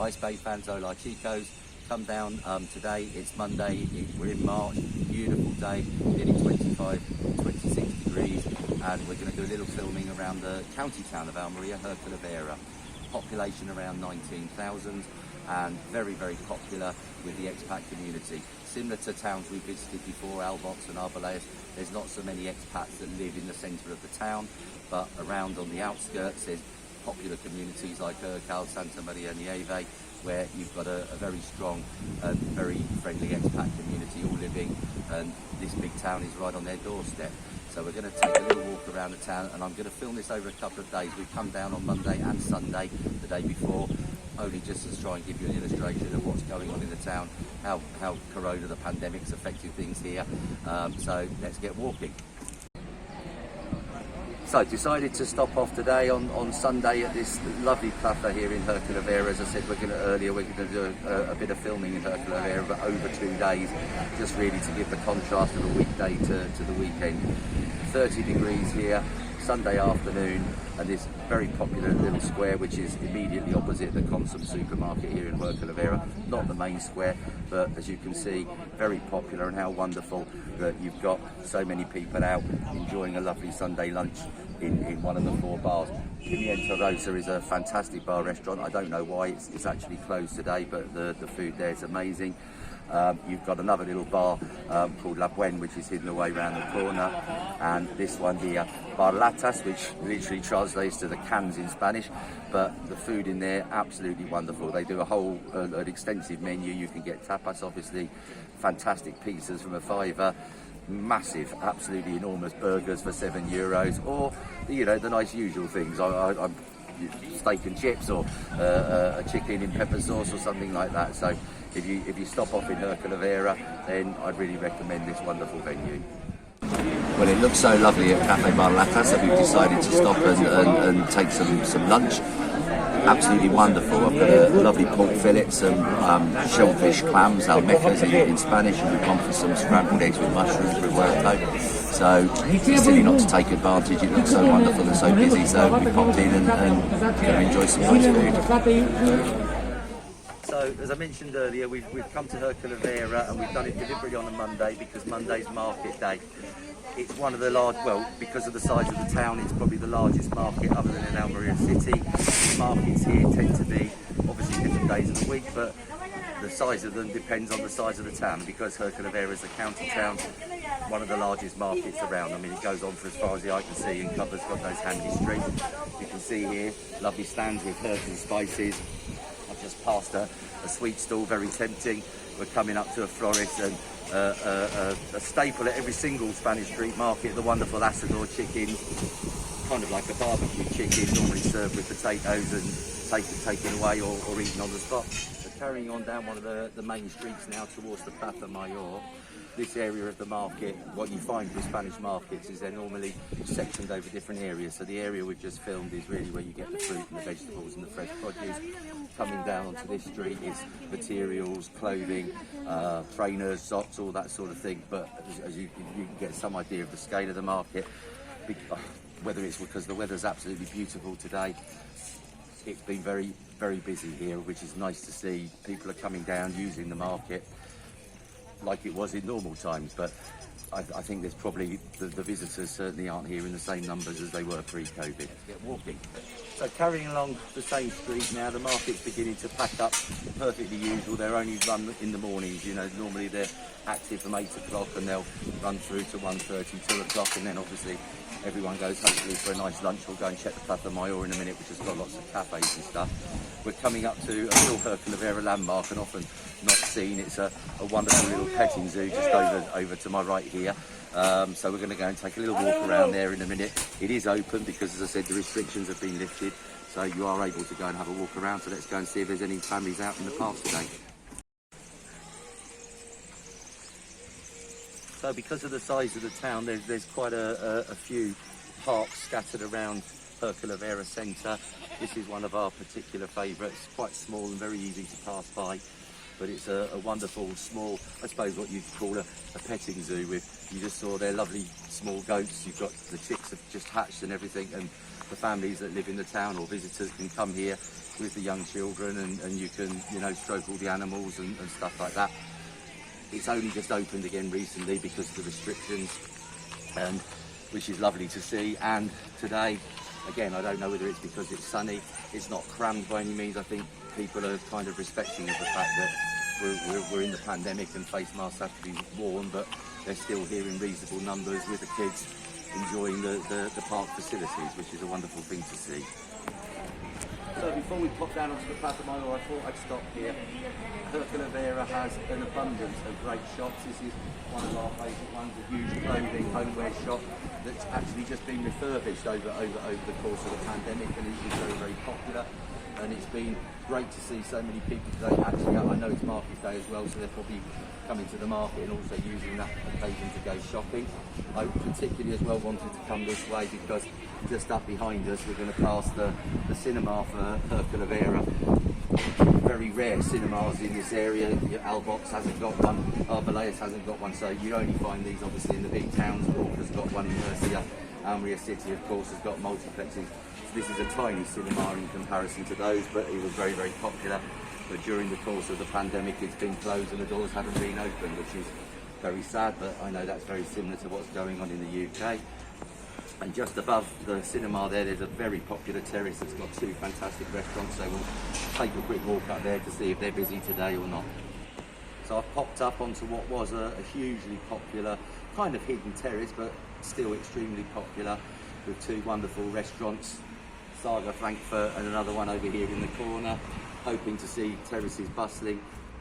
Vice Bay fans, hola chicos. Come down today, it's Monday, we're in March, beautiful day, nearly 25, 26 degrees, and we're going to do a little filming around the county town of Almeria, Huercal Overa. Population around 19,000 and very, very popular with the expat community. Similar to towns we visited before, Albox and Arbelayas, there's not so many expats that live in the centre of the town, but around on the outskirts there's popular communities like Huercal, Santa Maria Nieve, where you've got a very strong and very friendly expat community all living, and this big town is right on their doorstep. So we're going to take a little walk around the town, and I'm going to film this over a couple of days. We've come down on Monday and Sunday, the day before, only just to try and give you an illustration of what's going on in the town, how Corona, the pandemic's affected things here. So let's get walking. So decided to stop off today on Sunday at this lovely Plaza here in Huercal Overa. As I said, we're going to do a bit of filming in Huercal Overa, but over 2 days, just really to give the contrast of a weekday to the weekend. 30 degrees here, Sunday afternoon, and this very popular little square which is immediately opposite the Consum supermarket here in Huercal Overa. Not the main square, but as you can see, very popular, and how wonderful that you've got so many people out enjoying a lovely Sunday lunch in one of the 4 bars. Pimienta Rosa is a fantastic bar restaurant. I don't know why it's actually closed today, but the food there is amazing. You've got another little bar called La Buen, which is hidden away around the corner, and this one here, Bar Latas, which literally translates to the cans in Spanish, but the food in there, absolutely wonderful. They do a whole an extensive menu. You can get tapas, obviously, fantastic pizzas from a £5, massive, absolutely enormous burgers for €7, or the nice usual things. I'm steak and chips, or a chicken in pepper sauce or something like that. So if you stop off in Huercal Overa, then I'd really recommend this wonderful venue. Well, it looks so lovely at Cafe Bar Latas that we've decided to stop and take some lunch. Absolutely wonderful. I've got a lovely pork fillet, some shellfish clams, almecas in Spanish, and we've gone for some scrambled eggs with mushrooms for Huercal. So it's silly not to take advantage. It looks so wonderful and so busy, so we popped in and going to enjoy some nice food. So, as I mentioned earlier, we've come to Huercal Overa, and we've done it deliberately on a Monday because Monday's market day. It's one of the large, well, because of the size of the town, it's probably the largest market other than in Almeria city. The markets here tend to be obviously different days of the week, but the size of them depends on the size of the town. Because Huercal Overa is a county town, one of the largest markets around. I mean, it goes on for as far as the eye can see and covers God knows how many streets. You can see here lovely stands with herbs and spices. I've just passed a sweet stall, very tempting. We're coming up to a florist, and a staple at every single Spanish street market, the wonderful asador chicken, kind of like a barbecue chicken, normally served with potatoes and taken away or eaten on the spot. So carrying on down one of the main streets now towards the Plaza Mayor, this area of the market, what you find with Spanish markets is they're normally sectioned over different areas. So the area we've just filmed is really where you get the fruit and the vegetables and the fresh produce. Coming down onto this street is materials, clothing, trainers, socks, all that sort of thing. But as you can get some idea of the scale of the market, whether it's because the weather's absolutely beautiful today, it's been very, very busy here, which is nice to see. People are coming down using the market like it was in normal times, but I think there's probably, the visitors certainly aren't here in the same numbers as they were pre-COVID. Get walking. So carrying along the same street now, the market's beginning to pack up, perfectly usual. They're only run in the mornings, normally they're active from 8 o'clock and they'll run through to 1:30, 2 o'clock, and then obviously everyone goes hopefully for a nice lunch. We'll go and check the Plaza Mayor in a minute, which has got lots of cafes and stuff. We're coming up to a little Huercal Overa landmark, and often not seen. It's a wonderful little petting zoo just over to my right here. So we're going to go and take a little walk around there in a minute. It is open because, as I said, the restrictions have been lifted, so you are able to go and have a walk around. So let's go and see if there's any families out in the park today. So because of the size of the town, there's quite a few parks scattered around Huercal Overa centre. This is one of our particular favourites, quite small and very easy to pass by. But it's a wonderful, small, I suppose what you'd call a petting zoo with You just saw their lovely small goats. You've got the chicks have just hatched and everything, and the families that live in the town or visitors can come here with the young children, and you can, you know, stroke all the animals and stuff like that. It's only just opened again recently because of the restrictions, and which is lovely to see. And today, again, I don't know whether it's because it's sunny, it's not crammed by any means. I think people are kind of respecting of the fact that we're in the pandemic and face masks have to be worn, but they're still here in reasonable numbers with the kids enjoying the park facilities, which is a wonderful thing to see. So before we pop down onto the Plaza Mayor, I thought I'd stop here. Huercal Overa has an abundance of great shops. This is one of our favourite ones, a huge clothing, homeware shop that's actually just been refurbished over the course of the pandemic, and it's very, very popular. And it's been great to see so many people today. Actually, I know it's market day as well, so they're probably coming to the market and also using that occasion to go shopping. I particularly as well wanted to come this way because just up behind us we're going to pass the cinema for Huercal Overa. Very rare cinemas in this area. Albox hasn't got one, Arbelayas hasn't got one, so you only find these obviously in the big towns. Corker's got one in Murcia. Almeria City, of course, has got multiplexes. So this is a tiny cinema in comparison to those, but it was very, very popular. But during the course of the pandemic, it's been closed and the doors haven't been opened, which is very sad, but I know that's very similar to what's going on in the UK. And just above the cinema there's a very popular terrace that's got two fantastic restaurants, so we'll take a quick walk up there to see if they're busy today or not. So I've popped up onto what was a hugely popular, kind of hidden terrace, but still extremely popular, with two wonderful restaurants, Saga Frankfurt and another one over here in the corner. Hoping to see terraces bustling.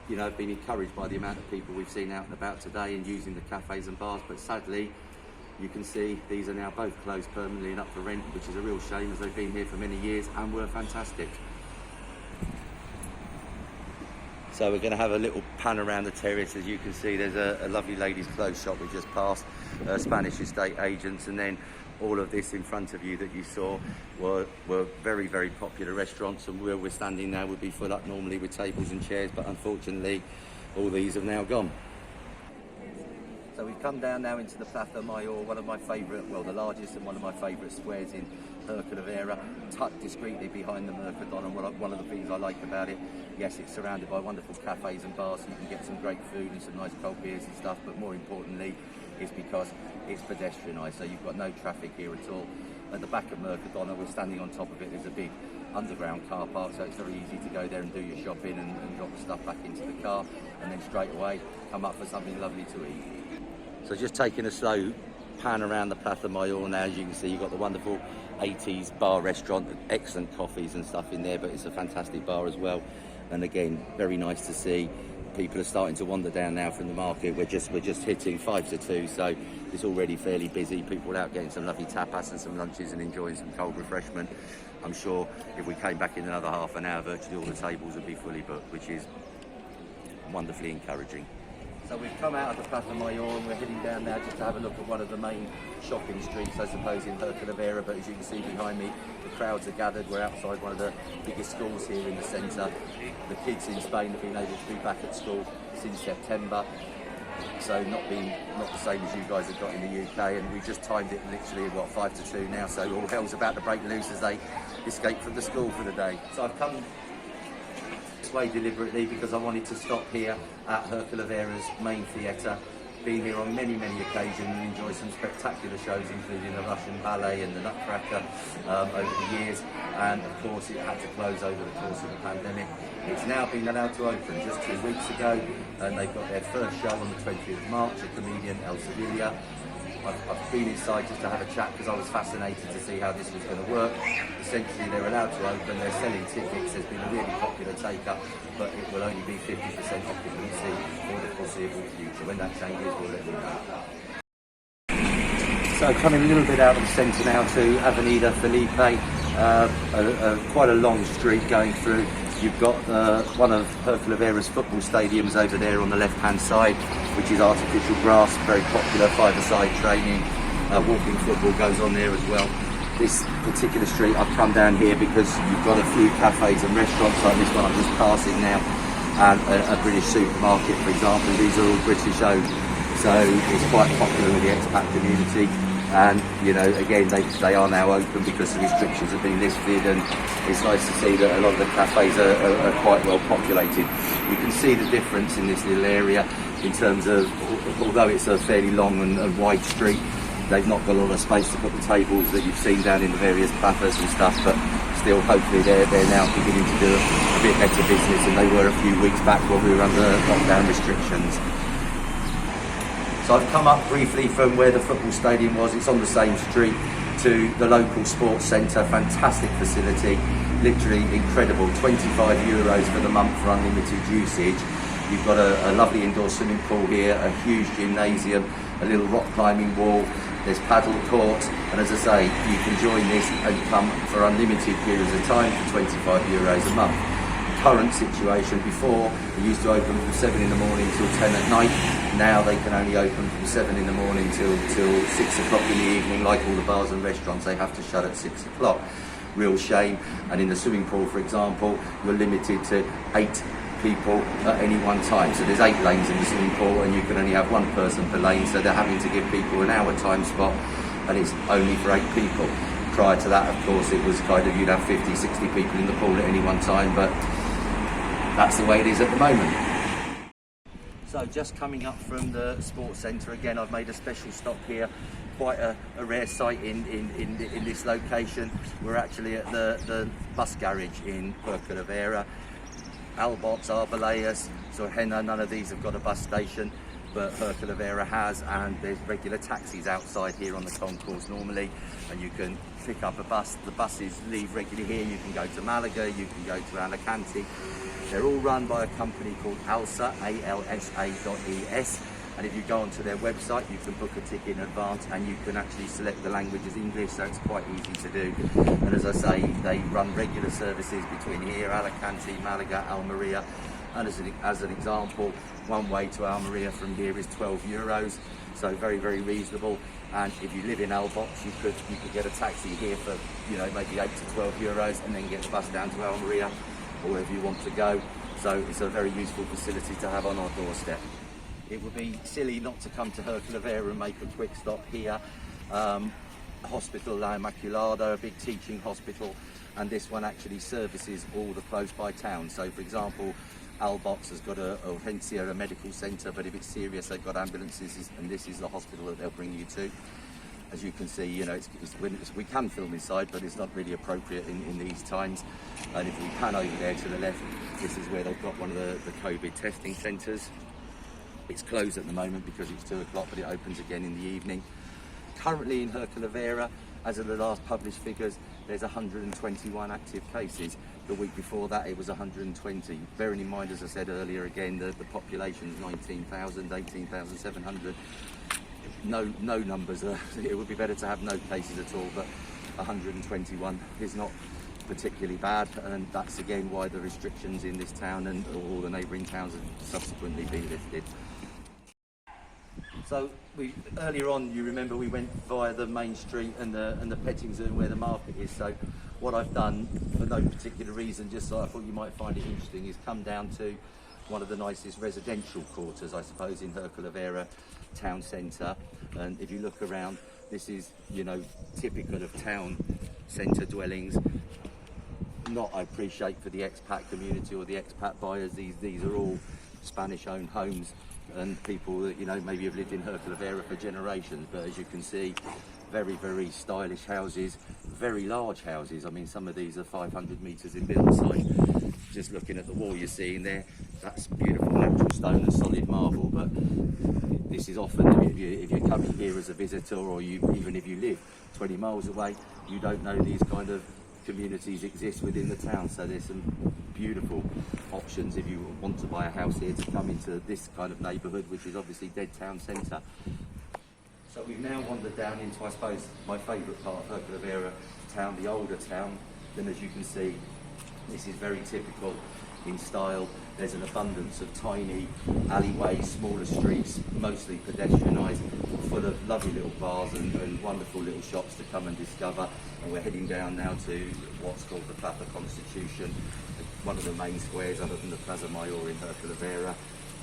You know, I've been encouraged by the amount of people we've seen out and about today and using the cafes and bars, but sadly you can see these are now both closed permanently and up for rent, which is a real shame as they've been here for many years and were fantastic. So we're going to have a little pan around the terrace. As you can see, there's a lovely ladies' clothes shop we just passed, Spanish estate agents, and then all of this in front of you that you saw were very, very popular restaurants, and where we're standing now would be full up normally with tables and chairs, but unfortunately all these have now gone. So we've come down now into the Plaza Mayor, one of my favourite, well, the largest and one of my favourite squares in Huercal Overa, tucked discreetly behind the Mercadona. And one of the things I like about it, yes, it's surrounded by wonderful cafes and bars, so you can get some great food and some nice cold beers and stuff, but more importantly, is because it's pedestrianised, so you've got no traffic here at all. At the back of Mercadona, we're standing on top of it, there's a big underground car park, so it's very easy to go there and do your shopping and drop the stuff back into the car, and then straight away come up for something lovely to eat. So just taking a slow pan around the Plaza Mayor now, as you can see, you've got the wonderful 80s bar restaurant, excellent coffees and stuff in there, but it's a fantastic bar as well. And again, very nice to see. People are starting to wander down now from the market. We're just hitting 5 to 2, so it's already fairly busy. People are out getting some lovely tapas and some lunches and enjoying some cold refreshment. I'm sure if we came back in another half an hour, virtually all the tables would be fully booked, which is wonderfully encouraging. So we've come out of the Plaza Mayor and we're heading down now just to have a look at one of the main shopping streets, I suppose, in Huercal Overa. But as you can see behind me, the crowds are gathered. We're outside one of the biggest schools here in the centre. The kids in Spain have been able to be back at school since September, so not the same as you guys have got in the UK. And we just timed it literally at 5 to 2 now, so all hell's about to break loose as they escape from the school for the day. So I've come this way deliberately because I wanted to stop here at Huercal Overa's main theatre. Been here on many occasions and enjoyed some spectacular shows, including the Russian ballet and the Nutcracker over the years, and of course it had to close over the course of the pandemic. It's now been allowed to open just 2 weeks ago, and they've got their first show on the 20th of March, a comedian, El Sevilla. I've been inside just to have a chat because I was fascinated to see how this was going to work. Essentially, they're allowed to open, they're selling tickets, there's been a really popular take-up, but it will only be 50% occupancy for the foreseeable future. When that changes, we'll let you know. So coming a little bit out of the centre now to Avenida Felipe, quite a long street going through. You've got one of Huercal Overa's football stadiums over there on the left-hand side, which is artificial grass, very popular, five-a-side training. Walking football goes on there as well. This particular street, I've come down here because you've got a few cafes and restaurants like this one I'm just passing now, and a British supermarket, for example. These are all British owned. so it's quite popular with the expat community. And you know, again, they are now open because the restrictions have been lifted, and it's nice to see that a lot of the cafes are quite well populated. You can see the difference in this little area in terms of, although it's a fairly long and wide street, they've not got a lot of space to put the tables that you've seen down in the various plazas and stuff, but still hopefully they're now beginning to do a bit better business than they were a few weeks back when we were under lockdown restrictions. So I've come up briefly from where the football stadium was. It's on the same street to the local sports centre. Fantastic facility, literally incredible. €25 for the month for unlimited usage. You've got a lovely indoor swimming pool here, a huge gymnasium, a little rock climbing wall. There's paddle courts, and as I say, you can join this and come for unlimited periods of time for €25 a month. Current situation, before they used to open from 7 in the morning till 10 at night. Now they can only open from 7 in the morning till 6 o'clock in the evening. Like all the bars and restaurants, they have to shut at 6 o'clock. Real shame. And in the swimming pool, for example, you're limited to 8 people at any one time. So there's 8 lanes in the swimming pool, and you can only have 1 person per lane. So they're having to give people an hour time spot, and it's only for 8 people. Prior to that, of course, it was kind of, you'd have 50, 60 people in the pool at any one time, but that's the way it is at the moment. So just coming up from the sports centre, again, I've made a special stop here. Quite a rare sight in this location. We're actually at the bus garage in Huercal Overa. Albots, Arbaleas, Sorhena, none of these have got a bus station, but Huercal Overa has, and there's regular taxis outside here on the concourse normally, and you can pick up a bus. The buses leave regularly here. You can go to Malaga, you can go to Alicante. They're all run by a company called Alsa, ALSA.ES, and if you go onto their website, you can book a ticket in advance, and you can actually select the language as English, so it's quite easy to do. And as I say, they run regular services between here, Alicante, Malaga, Almeria, and as an example, one way to Almeria from here is €12, so very, very reasonable. And if you live in Albots, you could get a taxi here for, you know, maybe €8 to €12, and then get the bus down to Almeria or wherever you want to go. So it's a very useful facility to have on our doorstep. It would be silly not to come to Huercal Overa and make a quick stop here. Hospital La Immaculada, a big teaching hospital, and this one actually services all the close by towns. So for example, Albots has got a Urgencia, a medical centre, but if it's serious, they've got ambulances, and this is the hospital that they'll bring you to. As you can see, you know, we can film inside, but it's not really appropriate in these times. And if we pan over there to the left, this is where they've got one of the COVID testing centres. It's closed at the moment because it's 2 o'clock, but it opens again in the evening. Currently in Huercal Overa, as of the last published figures, there's 121 active cases. The week before that, it was 120. Bearing in mind, as I said earlier, again, the population is 19,000, 18,700. No numbers. It would be better to have no cases at all, but 121 is not particularly bad, and that's again why the restrictions in this town and all the neighbouring towns have subsequently been lifted. So earlier on, you remember we went via the main street and the petting zoo where the market is. So what I've done, for no particular reason, just so I thought you might find it interesting, is come down to one of the nicest residential quarters, I suppose, in Huercal Overa town centre. And if you look around, this is, you know, typical of town centre dwellings. Not, I appreciate, for the expat community or the expat buyers. These are all Spanish-owned homes and people that, you know, maybe have lived in Huercal Overa for generations. But as you can see, very, very stylish houses, very large houses. I mean, some of these are 500 metres in build size. Just looking at the wall you're seeing there, that's beautiful natural stone and solid marble. But this is often, if you're coming here as a visitor, or even if you live 20 miles away, you don't know these kind of communities exist within the town. So there's some beautiful options if you want to buy a house here, to come into this kind of neighbourhood, which is obviously dead town centre. So we've now wandered down into, I suppose, my favourite part of Huercal Overa town, the older town. And as you can see, this is very typical in style. There's an abundance of tiny alleyways, smaller streets, mostly pedestrianised, full of lovely little bars and wonderful little shops to come and discover. And we're heading down now to what's called the Plaza Constitution, one of the main squares other than the Plaza Mayor in Huercal Overa.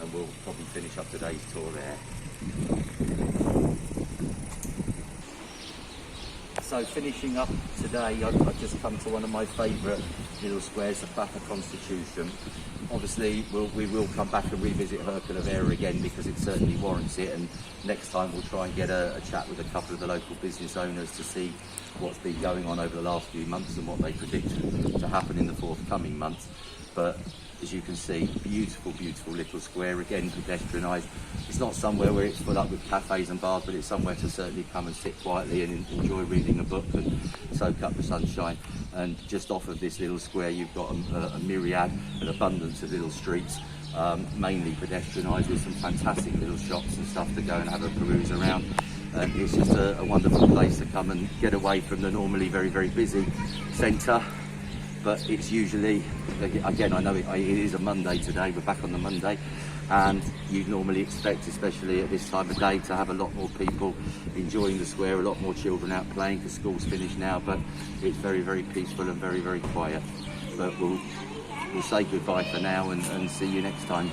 and we'll probably finish up today's tour there. So finishing up today, I've just come to one of my favourite little squares, the Plaza Constitution. Obviously, we will come back and revisit Huercal Overa again because it certainly warrants it, and next time we'll try and get a chat with a couple of the local business owners to see what's been going on over the last few months and what they predict to happen in the forthcoming months. But as you can see, beautiful, beautiful little square, again pedestrianised. It's not somewhere where it's full up with cafes and bars, but it's somewhere to certainly come and sit quietly and enjoy reading a book and soak up the sunshine. And just off of this little square, you've got a myriad, an abundance of little streets, mainly pedestrianised, with some fantastic little shops and stuff to go and have a peruse around. And it's just a wonderful place to come and get away from the normally very, very busy centre. But it's usually, again, I know it is a Monday today, we're back on the Monday, and you'd normally expect, especially at this time of day, to have a lot more people enjoying the square, a lot more children out playing because school's finished now, but it's very, very peaceful and very, very quiet. But we'll say goodbye for now and see you next time.